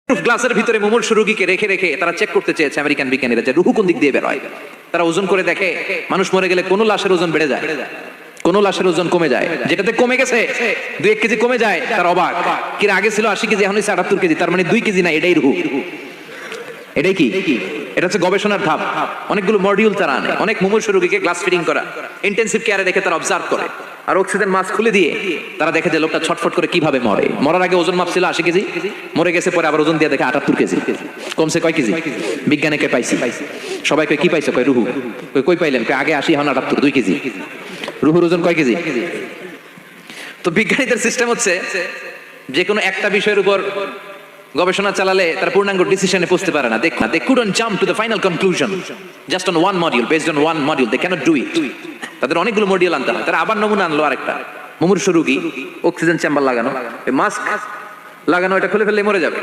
গ্লাসের ভিতরে মুমূর্ষু রোগীকে রেখে রেখে তারা চেক করতে চেয়েছে আমেরিকান বিজ্ঞানীরা যে রুহু কোন দিক দিয়ে বের হয়। তারা ওজন করে দেখে মানুষ মরে গেলে কোন লাশের ওজন বেড়ে যায়, কোন লাশের ওজন কমে যায়। যেটাতে কমে গেছে 2-1 কেজি কমে যায়, তার অবাক। কিরা আগে ছিল 80 কেজি, এখন হচ্ছে 78 কেজি, তার মানে 2 কেজি না, এটাই রুহু। এটাই কি? এটা হচ্ছে গবেষণার ধাপ। অনেকগুলো মডিউল তারা আনে, অনেক মুমূর্ষু রোগীকে গ্লাস ফিটিং করা, ইন্টেনসিভ কেয়ারে রেখে তারা অবজার্ভ করে, আর অক্সিজেন মাস্ক খুলে দিয়ে তারা দেখে যে লোকটা ছটফট করে কিভাবে মরে। মরার আগে ওজন মাপছিল 80 কেজি, মরে গেছে পরে আবার ওজন দিয়ে দেখে 78 কেজি। কমছে কয় কেজি? বিজ্ঞানীকে পাইছি। সবাই কই কি পাইছো? কই রুহু। কই পাইলেন? কই আগে 80 এখন 78, 2 কেজি। রুহুর ওজন কয় কেজি? তো বিজ্ঞানীদের সিস্টেম হচ্ছে যে কোনো একটা বিষয়ের উপর গবেষণা চালালে তারা পূর্ণাঙ্গ ডিসিশনে পৌঁছতে পারে না। they couldn't jump to the final conclusion just on one module, based on one module they cannot do it. তাদের অনেকগুলো মডিউল আনতে হয়। তারা আবার নমুনা আনলো আরেকটা, মুমূর্ষু রোগী, অক্সিজেন চেম্বার লাগানো, মাস্ক লাগানো, এটা খুলে ফেললে মরে যাবে।